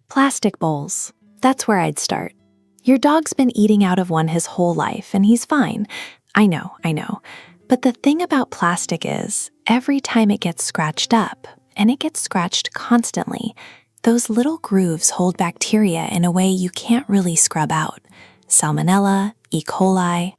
Plastic bowls. That's where I'd start. Your dog's been eating out of one his whole life, and he's fine. I know. But the thing about plastic is, every time it gets scratched up, and it gets scratched constantly, those little grooves hold bacteria in a way you can't really scrub out. Salmonella, E. coli.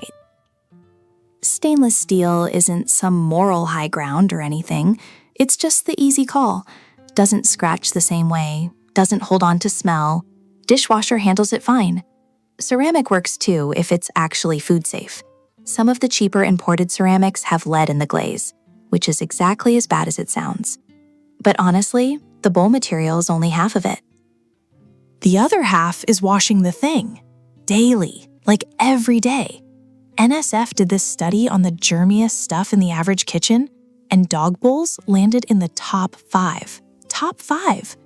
Stainless steel isn't some moral high ground or anything. It's just the easy call. Doesn't scratch the same way, doesn't hold on to smell. Dishwasher handles it fine. Ceramic works too if it's actually food safe. Some of the cheaper imported ceramics have lead in the glaze, which is exactly as bad as it sounds. But honestly, the bowl material is only half of it. The other half is washing the thing. Daily, like every day. NSF did this study on the germiest stuff in the average kitchen, and dog bowls landed in the top 5. Top 5.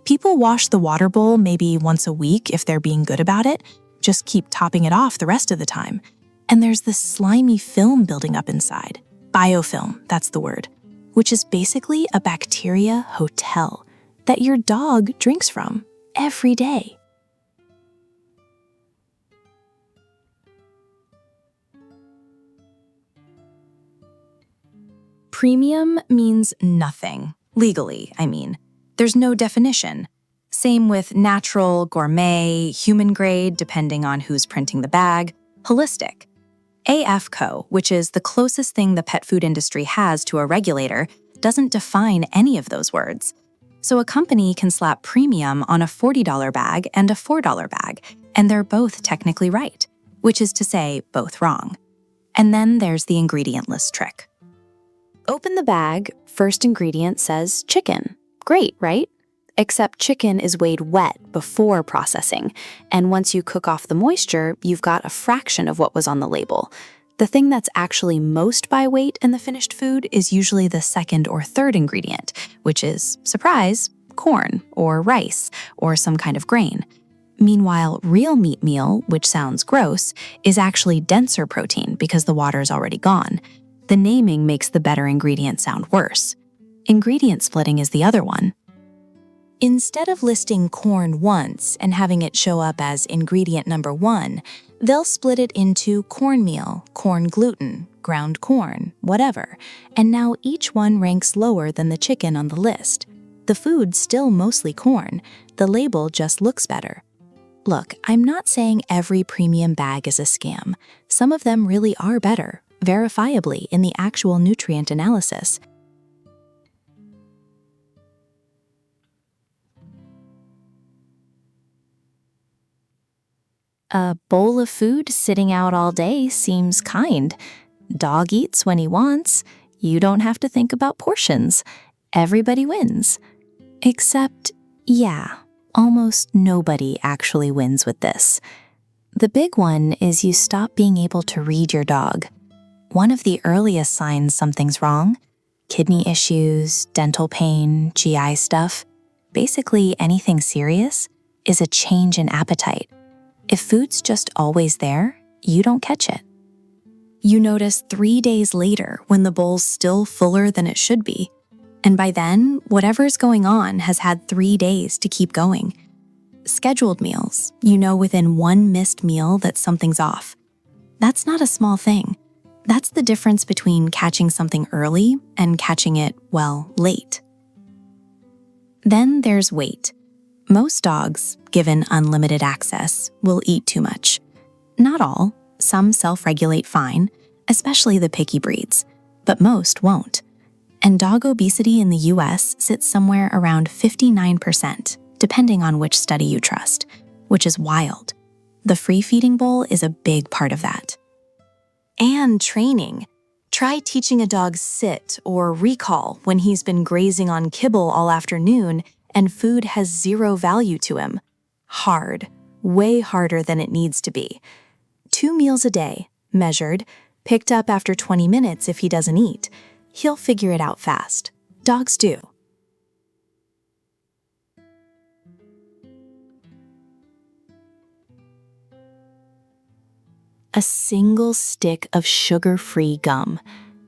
People wash the water bowl maybe once a week if they're being good about it, just keep topping it off the rest of the time. And there's this slimy film building up inside. Biofilm, that's the word, which is basically a bacteria hotel that your dog drinks from every day. Premium means nothing, legally, I mean. There's no definition. Same with natural, gourmet, human grade, depending on who's printing the bag, holistic. AFCO, which is the closest thing the pet food industry has to a regulator, doesn't define any of those words. So a company can slap premium on a $40 bag and a $4 bag, and they're both technically right, which is to say, both wrong. And then there's the ingredient list trick. Open the bag, first ingredient says chicken. Great, right? Except chicken is weighed wet before processing, and once you cook off the moisture, you've got a fraction of what was on the label. The thing that's actually most by weight in the finished food is usually the second or third ingredient, which is, surprise, corn or rice or some kind of grain. Meanwhile, real meat meal, which sounds gross, is actually denser protein because the water's already gone. The naming makes the better ingredient sound worse. Ingredient splitting is the other one. Instead of listing corn once and having it show up as ingredient number 1, they'll split it into cornmeal, corn gluten, ground corn, whatever, and now each one ranks lower than the chicken on the list. The food's still mostly corn, the label just looks better. Look, I'm not saying every premium bag is a scam. Some of them really are better, verifiably in the actual nutrient analysis. A bowl of food sitting out all day seems kind. Dog eats when he wants. You don't have to think about portions. Everybody wins. Except, yeah, almost nobody actually wins with this. The big one is you stop being able to read your dog. One of the earliest signs something's wrong, kidney issues, dental pain, GI stuff, basically anything serious, is a change in appetite. If food's just always there, you don't catch it. You notice 3 days later when the bowl's still fuller than it should be. And by then, whatever's going on has had 3 days to keep going. Scheduled meals, you know within one missed meal that something's off. That's not a small thing. That's the difference between catching something early and catching it, well, late. Then there's weight. Most dogs, given unlimited access, will eat too much. Not all. Some self-regulate fine, especially the picky breeds, but most won't. And dog obesity in the US sits somewhere around 59%, depending on which study you trust, which is wild. The free feeding bowl is a big part of that. And training. Try teaching a dog sit or recall when he's been grazing on Kibble all afternoon and food has zero value to him. Hard, way harder than it needs to be. 2 meals a day, measured, picked up after 20 minutes if he doesn't eat. He'll figure it out fast. Dogs do. A single stick of sugar-free gum.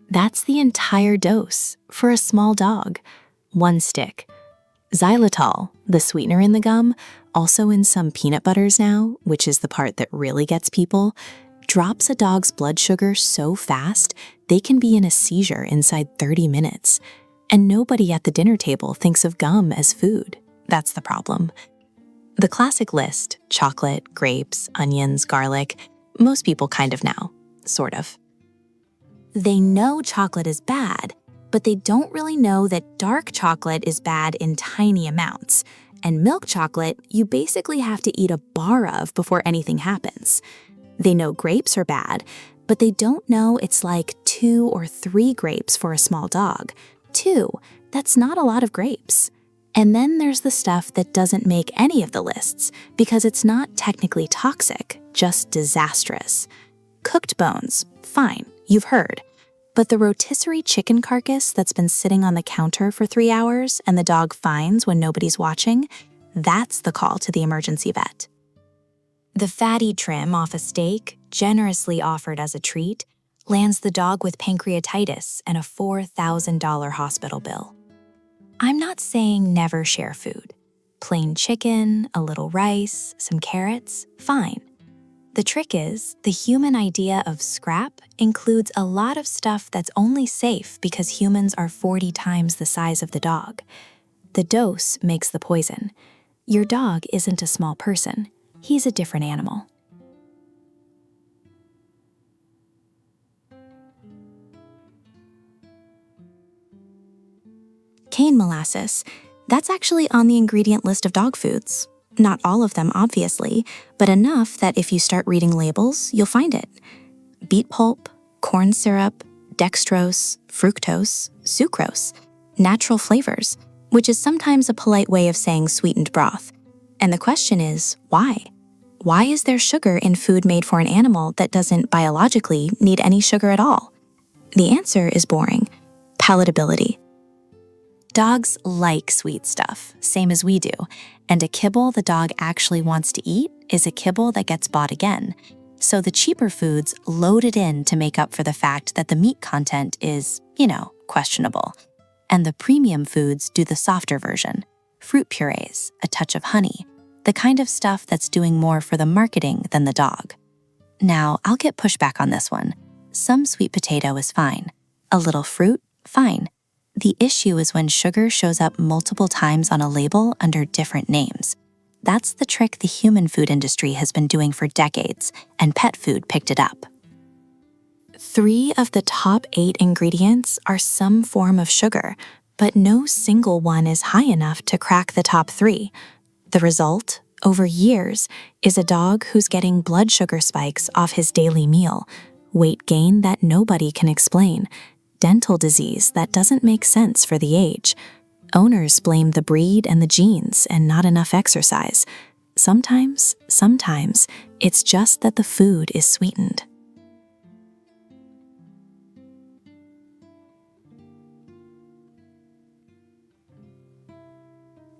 That's the entire dose for a small dog. 1 stick. Xylitol, the sweetener in the gum, also in some peanut butters now, which is the part that really gets people, drops a dog's blood sugar so fast they can be in a seizure inside 30 minutes. And nobody at the dinner table thinks of gum as food. That's the problem. The classic list, chocolate, grapes, onions, garlic, most people kind of know, sort of. They know chocolate is bad, but they don't really know that dark chocolate is bad in tiny amounts. And milk chocolate, you basically have to eat a bar of before anything happens. They know grapes are bad, but they don't know it's like 2 or 3 grapes for a small dog. 2, that's not a lot of grapes. And then there's the stuff that doesn't make any of the lists because it's not technically toxic, just disastrous. Cooked bones, fine, you've heard. But the rotisserie chicken carcass that's been sitting on the counter for 3 hours and the dog finds when nobody's watching, that's the call to the emergency vet. The fatty trim off a steak, generously offered as a treat, lands the dog with pancreatitis and a $4,000 hospital bill. I'm not saying never share food. Plain chicken, a little rice, some carrots, fine. The trick is, the human idea of scrap includes a lot of stuff that's only safe because humans are 40 times the size of the dog. The dose makes the poison. Your dog isn't a small person. He's a different animal. Cane molasses. That's actually on the ingredient list of dog foods. Not all of them, obviously, but enough that if you start reading labels, you'll find it. Beet pulp, corn syrup, dextrose, fructose, sucrose, natural flavors, which is sometimes a polite way of saying sweetened broth. And the question is, why? Why is there sugar in food made for an animal that doesn't biologically need any sugar at all? The answer is boring. Palatability. Dogs like sweet stuff, same as we do, and a kibble the dog actually wants to eat is a kibble that gets bought again. So the cheaper foods load it in to make up for the fact that the meat content is, questionable. And the premium foods do the softer version, fruit purees, a touch of honey, the kind of stuff that's doing more for the marketing than the dog. Now, I'll get pushback on this one. Some sweet potato is fine. A little fruit, fine. The issue is when sugar shows up multiple times on a label under different names. That's the trick the human food industry has been doing for decades, and pet food picked it up. 3 of the top 8 ingredients are some form of sugar, but no single one is high enough to crack the top 3. The result, over years, is a dog who's getting blood sugar spikes off his daily meal, weight gain that nobody can explain, dental disease that doesn't make sense for the age. Owners blame the breed and the genes and not enough exercise. Sometimes, it's just that the food is sweetened.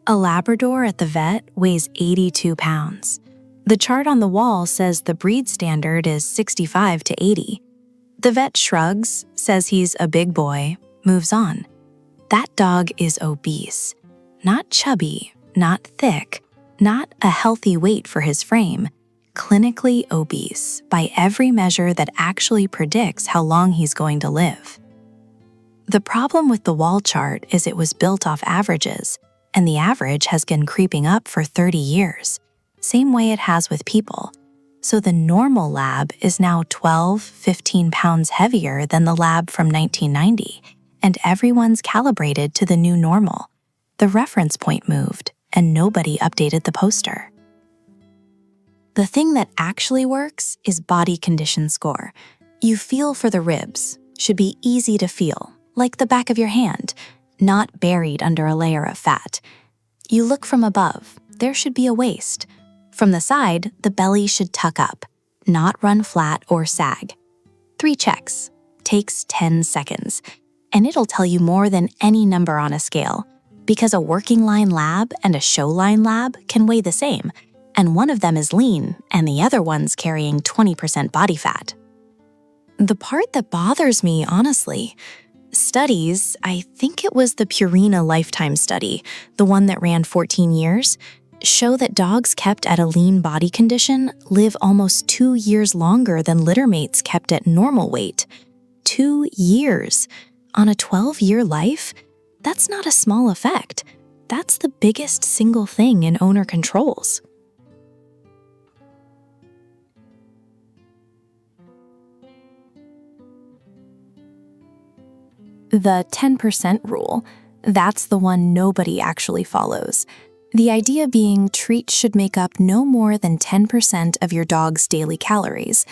A Labrador at the vet weighs 82 pounds. The chart on the wall says the breed standard is 65 to 80. The vet shrugs, says he's a big boy, moves on. That dog is obese. Not chubby, not thick, not a healthy weight for his frame. Clinically obese by every measure that actually predicts how long he's going to live. The problem with the wall chart is it was built off averages, and the average has been creeping up for 30 years, same way it has with people. So the normal lab is now 12, 15 pounds heavier than the lab from 1990, and everyone's calibrated to the new normal. The reference point moved, and nobody updated the poster. The thing that actually works is body condition score. You feel for the ribs, should be easy to feel, like the back of your hand, not buried under a layer of fat. You look from above, there should be a waist. From the side, the belly should tuck up, not run flat or sag. 3 checks. Takes 10 seconds. And it'll tell you more than any number on a scale, because a working line lab and a show line lab can weigh the same, and one of them is lean and the other one's carrying 20% body fat. The part that bothers me, honestly, Studies, I think it was the Purina Lifetime Study, the one that ran 14 years, show that dogs kept at a lean body condition live almost 2 years longer than littermates kept at normal weight. 2 years. On a 12-year life? That's not a small effect. That's the biggest single thing an owner controls. The 10% rule, that's the one nobody actually follows. The idea being treats should make up no more than 10% of your dog's daily calories.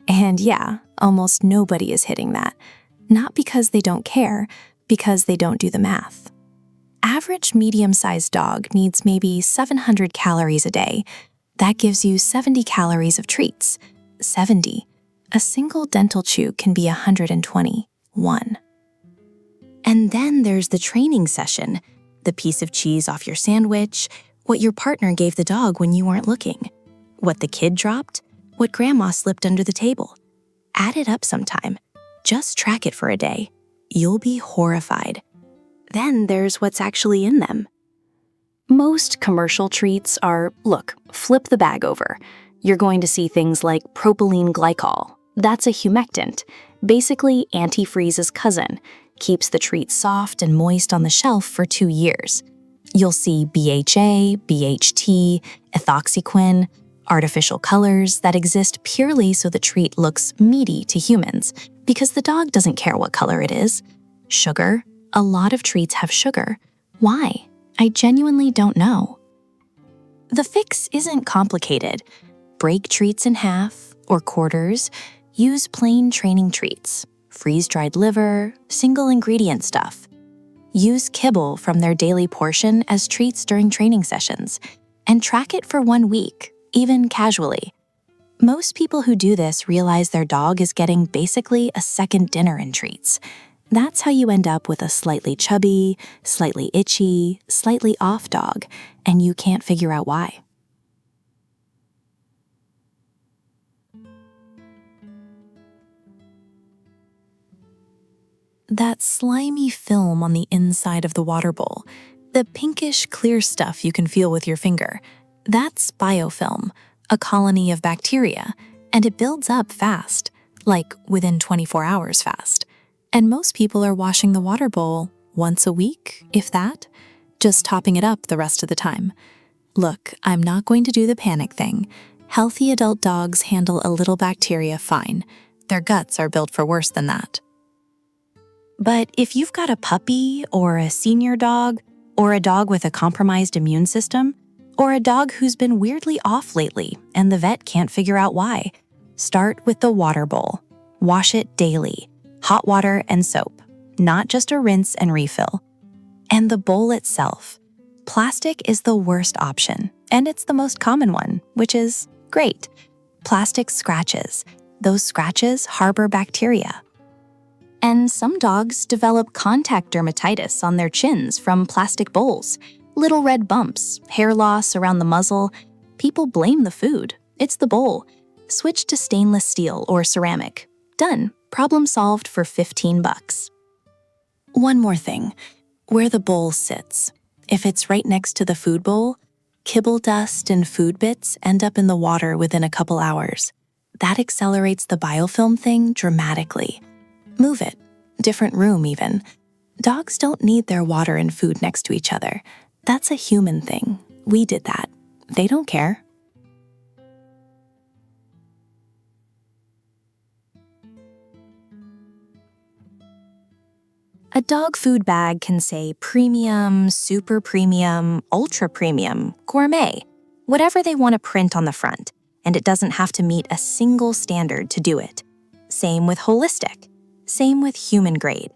And yeah, almost nobody is hitting that. Not because they don't care, because they don't do the math. Average medium-sized dog needs maybe 700 calories a day. That gives you 70 calories of treats. 70. A single dental chew can be 120. 1. And then there's the training session, the piece of cheese off your sandwich, what your partner gave the dog when you weren't looking, what the kid dropped, what grandma slipped under the table. Add it up sometime. Just track it for a day. You'll be horrified. Then there's what's actually in them. Most commercial treats are, look, flip the bag over. You're going to see things like propylene glycol. That's a humectant, basically antifreeze's cousin. Keeps the treat soft and moist on the shelf for 2 years. You'll see BHA, BHT, ethoxyquin, artificial colors that exist purely so the treat looks meaty to humans, because the dog doesn't care what color it is. Sugar. A lot of treats have sugar. Why? I genuinely don't know. The fix isn't complicated. Break treats in half or quarters. Use plain training treats. Freeze-dried liver, single-ingredient stuff. Use Kibble from their daily portion as treats during training sessions, and track it for 1 week, even casually. Most people who do this realize their dog is getting basically a second dinner in treats. That's how you end up with a slightly chubby, slightly itchy, slightly off dog, and you can't figure out why. That slimy film on the inside of the water bowl, the pinkish clear stuff you can feel with your finger, that's biofilm, a colony of bacteria, and it builds up fast, like within 24 hours fast. And most people are washing the water bowl once a week, if that, just topping it up the rest of the time. Look, I'm not going to do the panic thing. Healthy adult dogs handle a little bacteria fine. Their guts are built for worse than that. But if you've got a puppy or a senior dog or a dog with a compromised immune system or a dog who's been weirdly off lately and the vet can't figure out why, start with the water bowl. Wash it daily, hot water and soap, not just a rinse and refill. And the bowl itself. Plastic is the worst option, and it's the most common one, which is great. Plastic scratches. Those scratches harbor bacteria. And some dogs develop contact dermatitis on their chins from plastic bowls, little red bumps, hair loss around the muzzle. People blame the food. It's the bowl. Switch to stainless steel or ceramic. Done. Problem solved for $15. One more thing. Where the bowl sits. If it's right next to the food bowl, kibble dust and food bits end up in the water within a couple hours. That accelerates the biofilm thing dramatically. Move it. Different room, even. Dogs don't need their water and food next to each other. That's a human thing. We did that. They don't care. A dog food bag can say premium, super premium, ultra premium, gourmet, whatever they want to print on the front, and it doesn't have to meet a single standard to do it. Same with holistic. Same with human grade.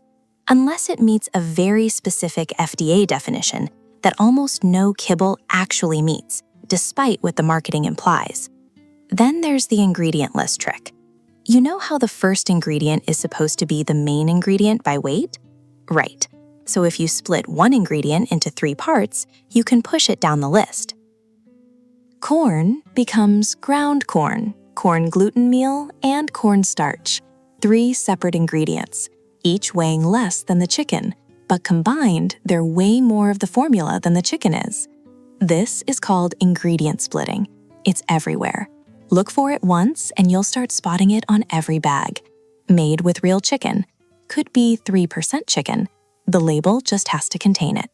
Unless it meets a very specific FDA definition that almost no kibble actually meets, despite what the marketing implies. Then there's the ingredient list trick. You know how the first ingredient is supposed to be the main ingredient by weight? Right. So if you split one ingredient into 3 parts, you can push it down the list. Corn becomes ground corn, corn gluten meal, and cornstarch. 3 separate ingredients. each weighing less than the chicken, but combined, they're way more of the formula than the chicken is. This is called ingredient splitting. It's everywhere. Look for it once and you'll start spotting it on every bag. Made with real chicken. Could be 3% chicken. The label just has to contain it.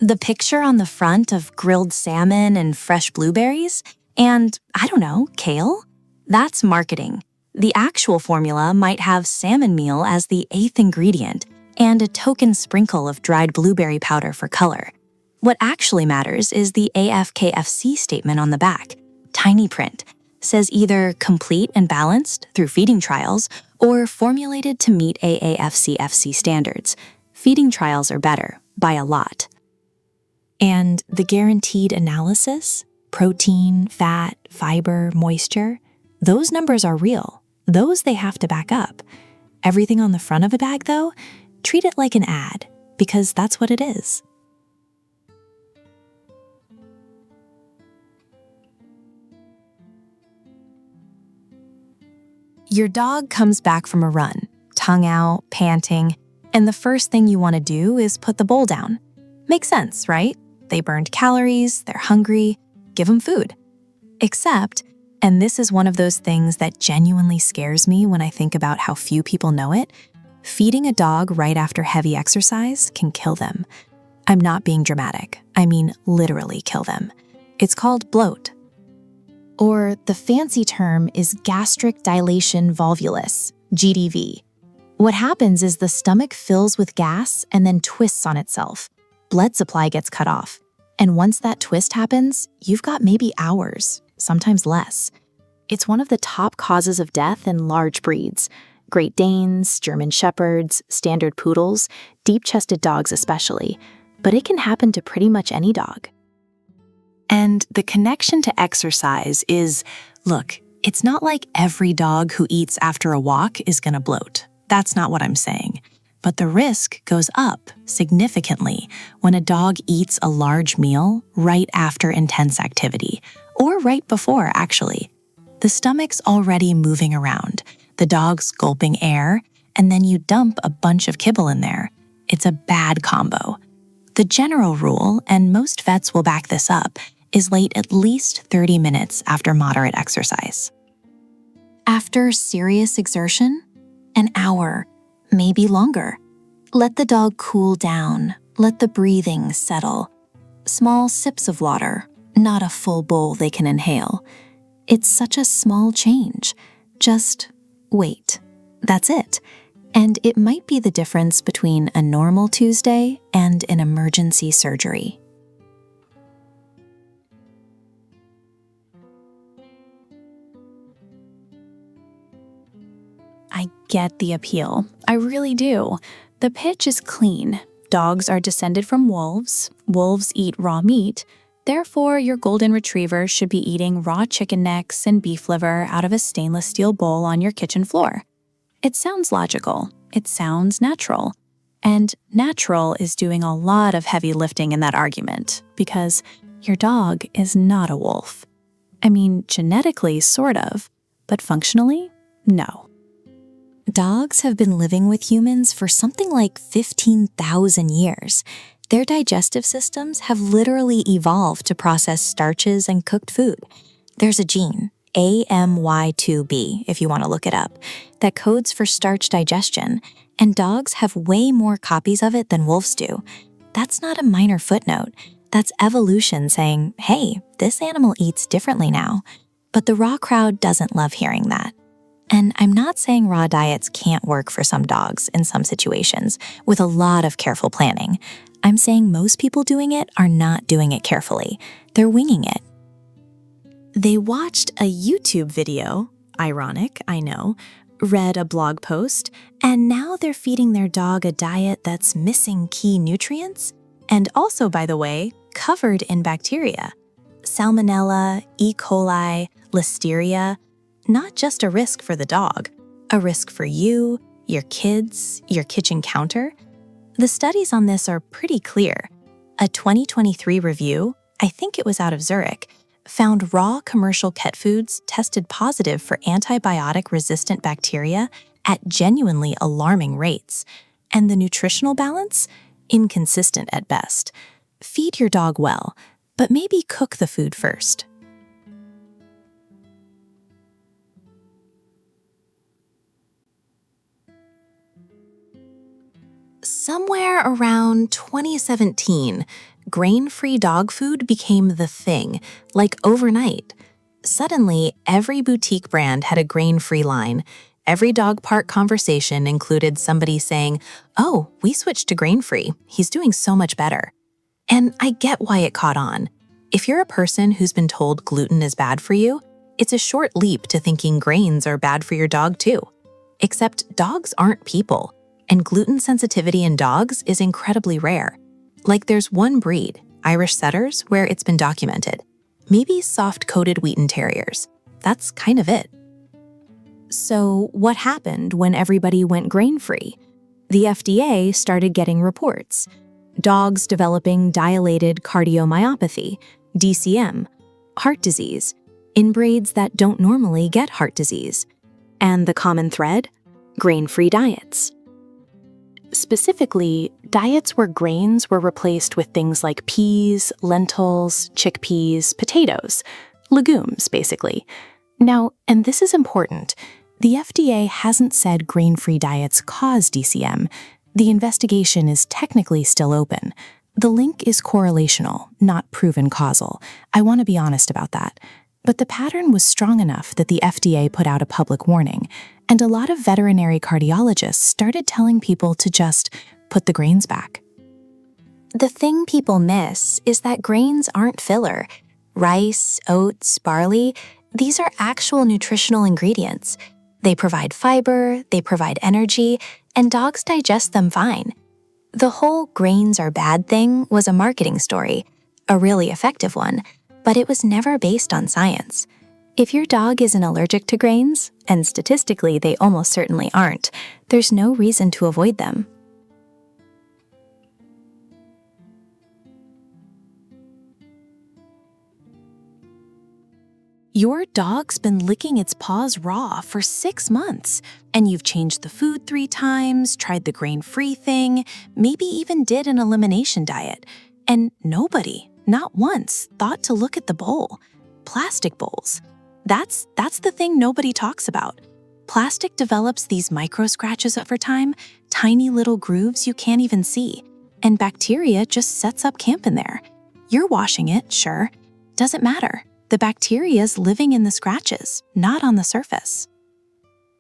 The picture on the front of grilled salmon and fresh blueberries, and, I don't know, kale? That's marketing. The actual formula might have salmon meal as the 8th ingredient and a token sprinkle of dried blueberry powder for color. What actually matters is the AFKFC statement on the back. Tiny print. Says either complete and balanced through feeding trials or formulated to meet AAFC-FC standards. Feeding trials are better, by a lot. And the guaranteed analysis, protein, fat, fiber, moisture, those numbers are real. Those they have to back up. Everything on the front of a bag, though, treat it like an ad, because that's what it is. Your dog comes back from a run, tongue out, panting, and the first thing you want to do is put the bowl down. Makes sense, right? They burned calories, they're hungry, give them food. Except, and this is one of those things that genuinely scares me when I think about how few people know it, feeding a dog right after heavy exercise can kill them. I'm not being dramatic. I mean literally kill them. It's called bloat. Or the fancy term is gastric dilation volvulus, GDV. What happens is the stomach fills with gas and then twists on itself. Blood supply gets cut off. And once that twist happens, you've got maybe hours, sometimes less. It's one of the top causes of death in large breeds. Great Danes, German Shepherds, standard poodles, deep-chested dogs especially. But it can happen to pretty much any dog. And the connection to exercise is, look, it's not like every dog who eats after a walk is gonna bloat. That's not what I'm saying. But the risk goes up significantly when a dog eats a large meal right after intense activity, or right before, actually. The stomach's already moving around, the dog's gulping air, and then you dump a bunch of kibble in there. It's a bad combo. The general rule, and most vets will back this up, is late at least 30 minutes after moderate exercise. After serious exertion, an hour, maybe longer. Let the dog cool down, let the breathing settle. Small sips of water, not a full bowl they can inhale. It's such a small change. Just wait. That's it. And it might be the difference between a normal Tuesday and an emergency surgery. I get the appeal. I really do. The pitch is clean. Dogs are descended from wolves. Wolves eat raw meat. Therefore, your golden retriever should be eating raw chicken necks and beef liver out of a stainless steel bowl on your kitchen floor. It sounds logical. It sounds natural. And natural is doing a lot of heavy lifting in that argument because your dog is not a wolf. I mean, genetically, sort of, but functionally, no. Dogs have been living with humans for something like 15,000 years. Their digestive systems have literally evolved to process starches and cooked food. There's a gene, AMY2B, if you want to look it up, that codes for starch digestion, and dogs have way more copies of it than wolves do. That's not a minor footnote. That's evolution saying, hey, this animal eats differently now. But the raw crowd doesn't love hearing that. And I'm not saying raw diets can't work for some dogs in some situations with a lot of careful planning. I'm saying most people doing it are not doing it carefully. They're winging it. They watched a YouTube video, ironic, I know, read a blog post, and now they're feeding their dog a diet that's missing key nutrients and also, by the way, covered in bacteria. Salmonella, E. coli, Listeria, not just a risk for the dog, a risk for you, your kids, your kitchen counter. The studies on this are pretty clear. A 2023 review, I think it was out of Zurich, found raw commercial cat foods tested positive for antibiotic-resistant bacteria at genuinely alarming rates, and the nutritional balance? Inconsistent at best. Feed your dog well, but maybe cook the food first. Somewhere around 2017, grain-free dog food became the thing, like overnight. Suddenly, every boutique brand had a grain-free line. Every dog park conversation included somebody saying, "Oh, we switched to grain-free. He's doing so much better." And I get why it caught on. If you're a person who's been told gluten is bad for you, it's a short leap to thinking grains are bad for your dog too. Except dogs aren't people, and gluten sensitivity in dogs is incredibly rare. Like there's one breed, Irish Setters, where it's been documented. Maybe soft-coated Wheaten Terriers. That's kind of it. So what happened when everybody went grain-free? The FDA started getting reports. Dogs developing dilated cardiomyopathy, DCM, heart disease, in breeds that don't normally get heart disease. And the common thread? Grain-free diets. Specifically, diets where grains were replaced with things like peas, lentils, chickpeas, potatoes, legumes, basically. Now, and this is important, the FDA hasn't said grain-free diets cause DCM. The investigation is technically still open. The link is correlational, not proven causal. I want to be honest about that. But the pattern was strong enough that the FDA put out a public warning, and a lot of veterinary cardiologists started telling people to just put the grains back. The thing people miss is that grains aren't filler. Rice, oats, barley, these are actual nutritional ingredients. They provide fiber, they provide energy, and dogs digest them fine. The whole grains are bad thing was a marketing story, a really effective one, but it was never based on science. If your dog isn't allergic to grains, and statistically they almost certainly aren't, there's no reason to avoid them. Your dog's been licking its paws raw for 6 months, and you've changed the food 3 times, tried the grain-free thing, maybe even did an elimination diet. And nobody, not once, thought to look at the bowl. Plastic bowls. That's the thing nobody talks about. Plastic develops these micro-scratches over time, tiny little grooves you can't even see, and bacteria just sets up camp in there. You're washing it, sure. Doesn't matter. The bacteria's living in the scratches, not on the surface.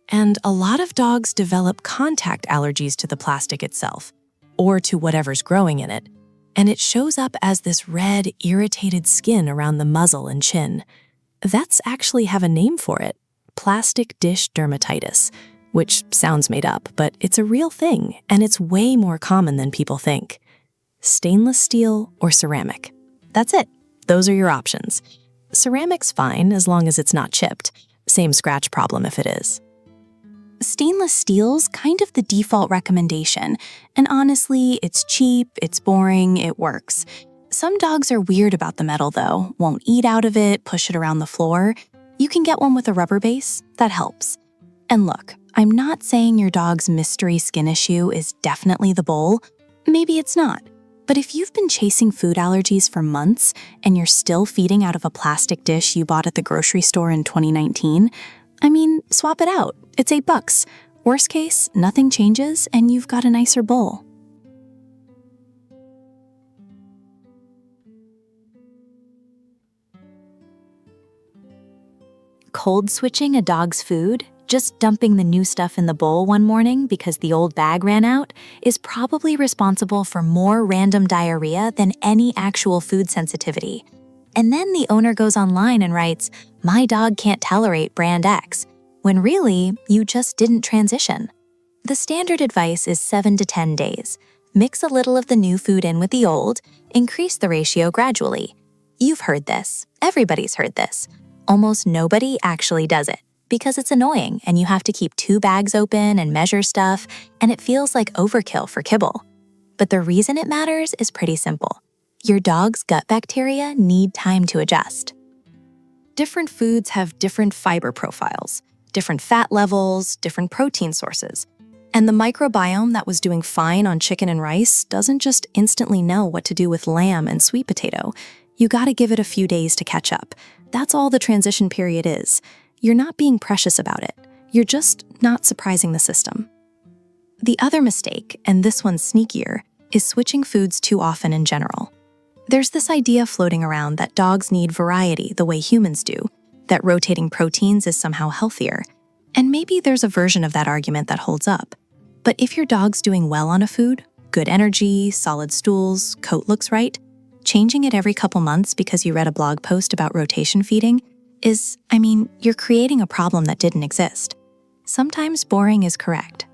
And a lot of dogs develop contact allergies to the plastic itself, or to whatever's growing in it, and it shows up as this red, irritated skin around the muzzle and chin. That's actually have a name for it, plastic dish dermatitis, which sounds made up, but it's a real thing, and it's way more common than people think. Stainless steel or ceramic. That's it. Those are your options. Ceramic's fine as long as it's not chipped. Same scratch problem if it is. Stainless steel's kind of the default recommendation, and honestly, it's cheap, it's boring, it works. Some dogs are weird about the metal though, won't eat out of it, push it around the floor. You can get one with a rubber base, that helps. And look, I'm not saying your dog's mystery skin issue is definitely the bowl. Maybe it's not. But if you've been chasing food allergies for months and you're still feeding out of a plastic dish you bought at the grocery store in 2019, I mean, swap it out. It's $8. Worst case, nothing changes and you've got a nicer bowl. Cold switching a dog's food, just dumping the new stuff in the bowl one morning because the old bag ran out, is probably responsible for more random diarrhea than any actual food sensitivity. And then the owner goes online and writes, "My dog can't tolerate brand X," when really, you just didn't transition. The standard advice is 7 to 10 days. Mix a little of the new food in with the old, increase the ratio gradually. You've heard this. Everybody's heard this. Almost nobody actually does it, because it's annoying and you have to keep 2 bags open and measure stuff, and it feels like overkill for Kibble. But the reason it matters is pretty simple. Your dog's gut bacteria need time to adjust. Different foods have different fiber profiles. different fat levels, different protein sources. And the microbiome that was doing fine on chicken and rice doesn't just instantly know what to do with lamb and sweet potato. You gotta give it a few days to catch up. That's all the transition period is. You're not being precious about it. You're just not surprising the system. The other mistake, and this one's sneakier, is switching foods too often in general. There's this idea floating around that dogs need variety the way humans do, that rotating proteins is somehow healthier. And maybe there's a version of that argument that holds up. But if your dog's doing well on a food, good energy, solid stools, coat looks right, changing it every couple months because you read a blog post about rotation feeding you're creating a problem that didn't exist. Sometimes boring is correct.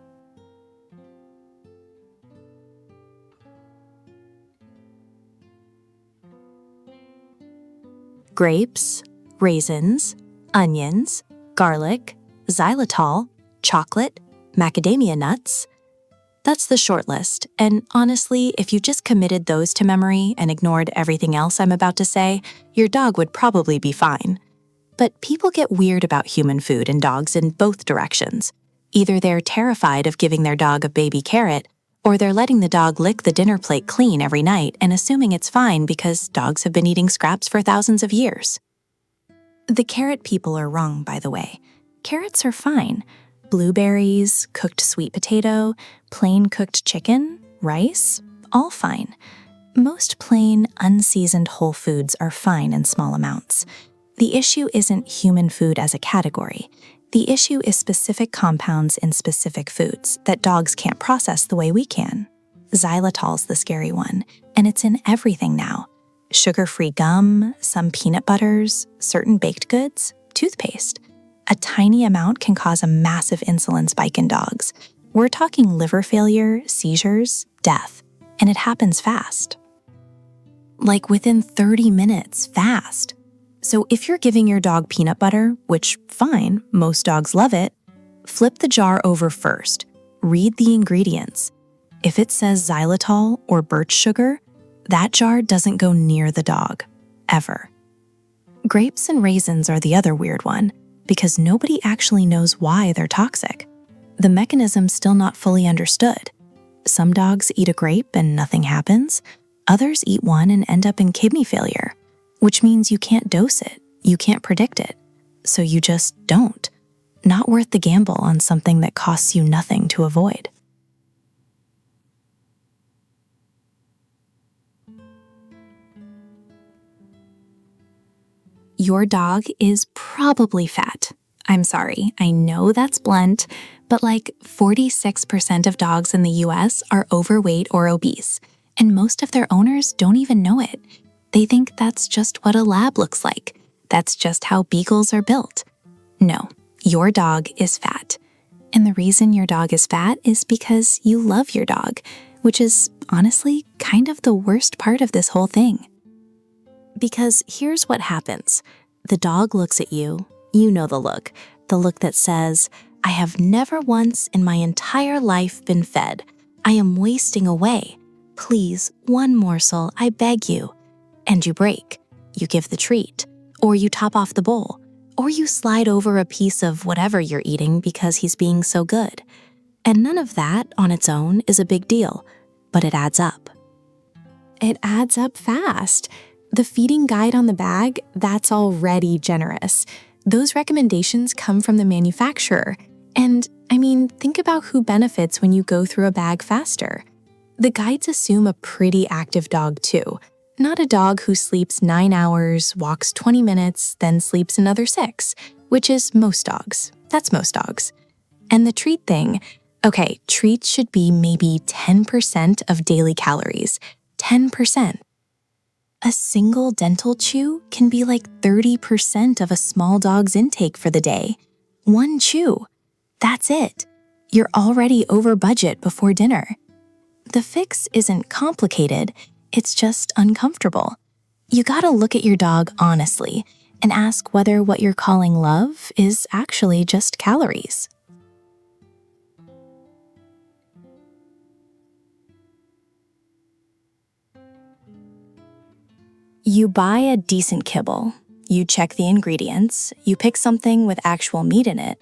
Grapes, raisins, onions, garlic, xylitol, chocolate, macadamia nuts. That's the short list, and honestly, if you just committed those to memory and ignored everything else I'm about to say, your dog would probably be fine. But people get weird about human food and dogs in both directions. Either they're terrified of giving their dog a baby carrot, or they're letting the dog lick the dinner plate clean every night and assuming it's fine because dogs have been eating scraps for thousands of years. The carrot people are wrong, by the way. Carrots are fine. Blueberries, cooked sweet potato, plain cooked chicken, rice, all fine. Most plain, unseasoned whole foods are fine in small amounts. The issue isn't human food as a category. The issue is specific compounds in specific foods that dogs can't process the way we can. Xylitol's the scary one, and it's in everything now. Sugar-free gum, some peanut butters, certain baked goods, toothpaste. A tiny amount can cause a massive insulin spike in dogs. We're talking liver failure, seizures, death, and it happens fast. Like within 30 minutes, fast. So if you're giving your dog peanut butter, which, fine, most dogs love it, flip the jar over first. Read the ingredients. If it says xylitol or birch sugar, that jar doesn't go near the dog, ever. Grapes and raisins are the other weird one, because nobody actually knows why they're toxic. The mechanism's still not fully understood. Some dogs eat a grape and nothing happens. Others eat one and end up in kidney failure, which means you can't dose it, you can't predict it. So you just don't. Not worth the gamble on something that costs you nothing to avoid. Your dog is probably fat. I'm sorry, I know that's blunt, but like 46% of dogs in the US are overweight or obese, and most of their owners don't even know it. They think that's just what a lab looks like. That's just how beagles are built. No, your dog is fat. And the reason your dog is fat is because you love your dog, which is honestly kind of the worst part of this whole thing. Because here's what happens. The dog looks at you. You know the look that says, I have never once in my entire life been fed. I am wasting away. Please, one morsel, I beg you. And you break. You give the treat. Or you top off the bowl. Or you slide over a piece of whatever you're eating because he's being so good. And none of that on its own is a big deal, but it adds up. It adds up fast. The feeding guide on the bag, that's already generous. Those recommendations come from the manufacturer. And, think about who benefits when you go through a bag faster. The guides assume a pretty active dog too. Not a dog who sleeps 9 hours, walks 20 minutes, then sleeps another 6, which is most dogs. That's most dogs. And the treat thing, okay, treats should be maybe 10% of daily calories. 10%. A single dental chew can be like 30% of a small dog's intake for the day. One chew. That's it. You're already over budget before dinner. The fix isn't complicated, it's just uncomfortable. You gotta look at your dog honestly and ask whether what you're calling love is actually just calories. You buy a decent kibble. You check the ingredients. You pick something with actual meat in it.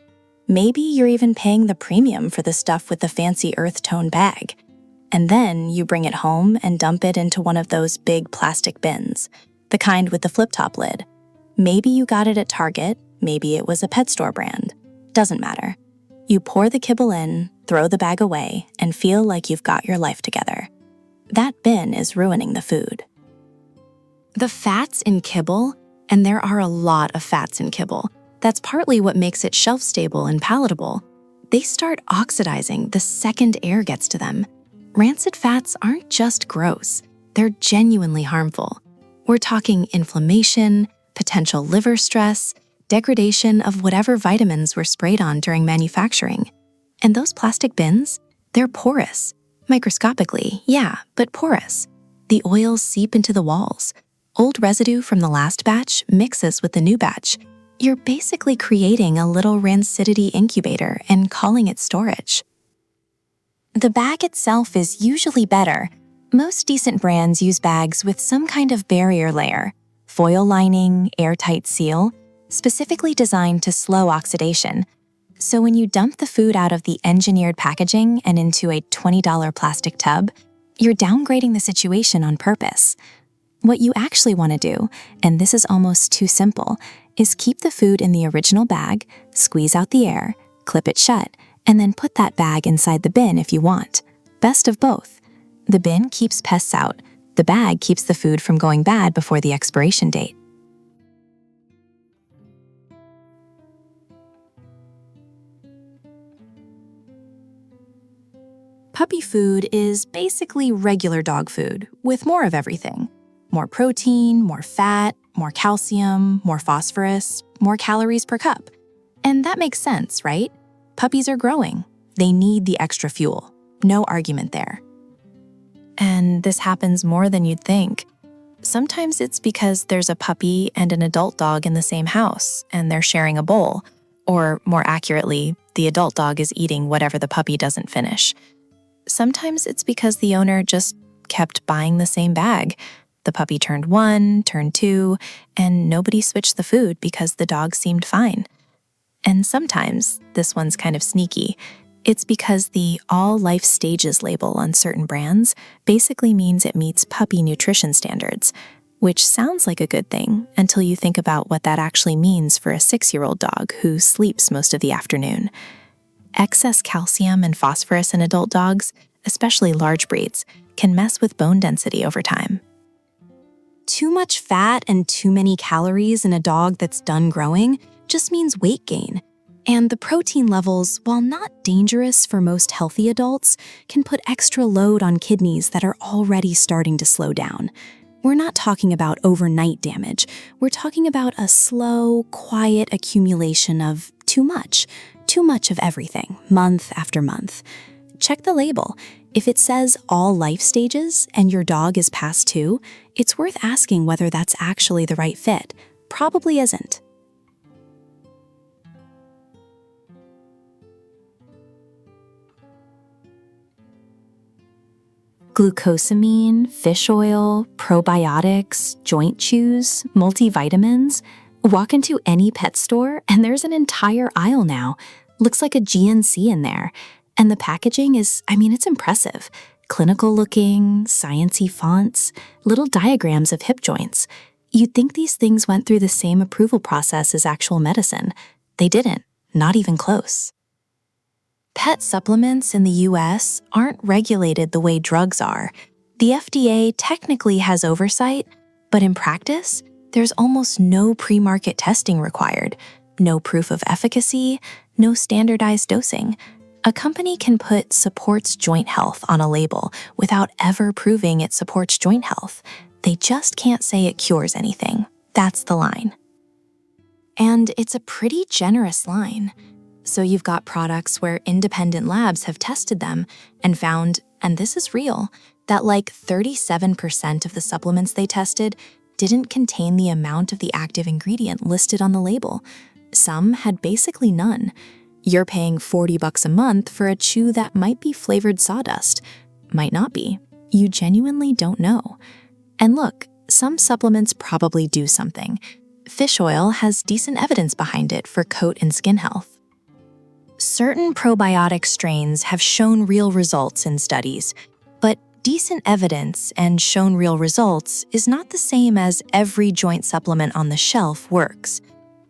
Maybe you're even paying the premium for the stuff with the fancy earth tone bag. And then you bring it home and dump it into one of those big plastic bins, the kind with the flip-top lid. Maybe you got it at Target, maybe it was a pet store brand. Doesn't matter. You pour the kibble in, throw the bag away, and feel like you've got your life together. That bin is ruining the food. The fats in kibble, and there are a lot of fats in kibble, that's partly what makes it shelf-stable and palatable. They start oxidizing the second air gets to them. Rancid fats aren't just gross, they're genuinely harmful. We're talking inflammation, potential liver stress, degradation of whatever vitamins were sprayed on during manufacturing. And those plastic bins, they're porous. Microscopically, yeah, but porous. The oils seep into the walls. Old residue from the last batch mixes with the new batch. You're basically creating a little rancidity incubator and calling it storage. The bag itself is usually better. Most decent brands use bags with some kind of barrier layer, foil lining, airtight seal, specifically designed to slow oxidation. So when you dump the food out of the engineered packaging and into a $20 plastic tub, you're downgrading the situation on purpose. What you actually want to do, and this is almost too simple, is keep the food in the original bag, squeeze out the air, clip it shut, and then put that bag inside the bin if you want. Best of both. The bin keeps pests out. The bag keeps the food from going bad before the expiration date. Puppy food is basically regular dog food with more of everything. More protein, more fat, more calcium, more phosphorus, more calories per cup. And that makes sense, right? Puppies are growing. They need the extra fuel. No argument there. And this happens more than you'd think. Sometimes it's because there's a puppy and an adult dog in the same house, and they're sharing a bowl. Or more accurately, the adult dog is eating whatever the puppy doesn't finish. Sometimes it's because the owner just kept buying the same bag. The puppy turned 1, turned 2, and nobody switched the food because the dog seemed fine. And sometimes, this one's kind of sneaky, it's because the all life stages label on certain brands basically means it meets puppy nutrition standards, which sounds like a good thing until you think about what that actually means for a 6-year-old dog who sleeps most of the afternoon. Excess calcium and phosphorus in adult dogs, especially large breeds, can mess with bone density over time. Too much fat and too many calories in a dog that's done growing just means weight gain. And the protein levels, while not dangerous for most healthy adults, can put extra load on kidneys that are already starting to slow down. We're not talking about overnight damage. We're talking about a slow, quiet accumulation of too much of everything, month after month. Check the label. If it says all life stages and your dog is past 2, it's worth asking whether that's actually the right fit. Probably isn't. Glucosamine, fish oil, probiotics, joint chews, multivitamins. Walk into any pet store and there's an entire aisle now. Looks like a GNC in there. And the packaging is, it's impressive. Clinical looking, science-y fonts, little diagrams of hip joints. You'd think these things went through the same approval process as actual medicine. They didn't, not even close. Pet supplements in the US aren't regulated the way drugs are. The FDA technically has oversight, but in practice, there's almost no pre-market testing required, no proof of efficacy, no standardized dosing. A company can put supports joint health on a label without ever proving it supports joint health. They just can't say it cures anything. That's the line. And it's a pretty generous line. So you've got products where independent labs have tested them and found, and this is real, that like 37% of the supplements they tested didn't contain the amount of the active ingredient listed on the label. Some had basically none. You're paying $40 a month for a chew that might be flavored sawdust. Might not be. You genuinely don't know. And look, some supplements probably do something. Fish oil has decent evidence behind it for coat and skin health. Certain probiotic strains have shown real results in studies, but decent evidence and shown real results is not the same as every joint supplement on the shelf works.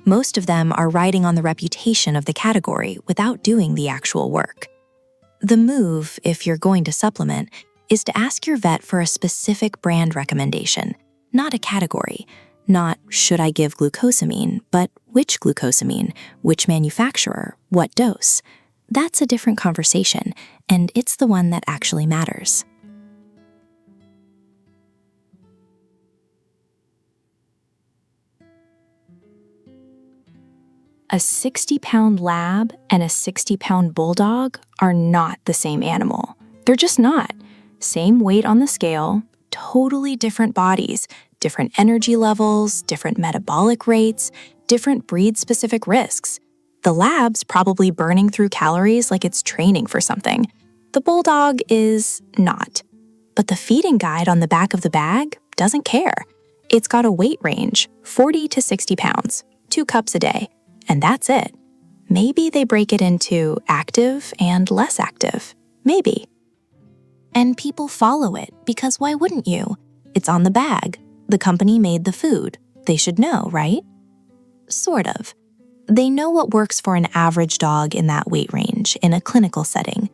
Most of them are riding on the reputation of the category without doing the actual work. The move, if you're going to supplement, is to ask your vet for a specific brand recommendation, not a category. Not, should I give glucosamine, but which glucosamine, which manufacturer, what dose. That's a different conversation, and it's the one that actually matters. A 60-pound lab and a 60-pound bulldog are not the same animal. They're just not. Same weight on the scale, totally different bodies, different energy levels, different metabolic rates, different breed-specific risks. The lab's probably burning through calories like it's training for something. The bulldog is not. But the feeding guide on the back of the bag doesn't care. It's got a weight range, 40 to 60 pounds, 2 cups a day, and that's it. Maybe they break it into active and less active. Maybe. And people follow it because why wouldn't you? It's on the bag. The company made the food. They should know, right? Sort of. They know what works for an average dog in that weight range in a clinical setting.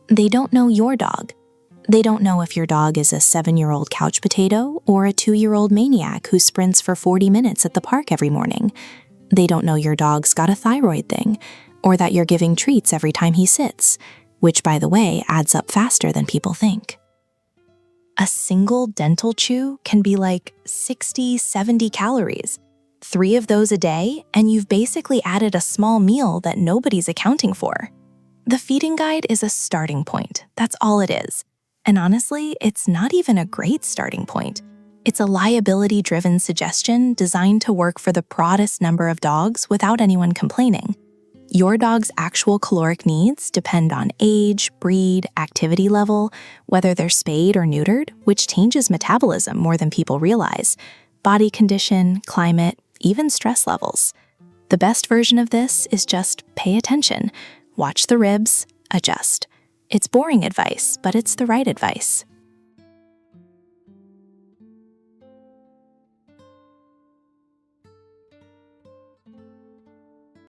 They don't know your dog. They don't know if your dog is a 7-year-old couch potato or a 2-year-old maniac who sprints for 40 minutes at the park every morning. They don't know your dog's got a thyroid thing, or that you're giving treats every time he sits, which, by the way, adds up faster than people think. A single dental chew can be like 60, 70 calories. 3 of those a day, and you've basically added a small meal that nobody's accounting for. The feeding guide is a starting point. That's all it is. And honestly, it's not even a great starting point. It's a liability-driven suggestion designed to work for the broadest number of dogs without anyone complaining. Your dog's actual caloric needs depend on age, breed, activity level, whether they're spayed or neutered, which changes metabolism more than people realize, body condition, climate, even stress levels. The best version of this is just pay attention, watch the ribs, adjust. It's boring advice, but it's the right advice.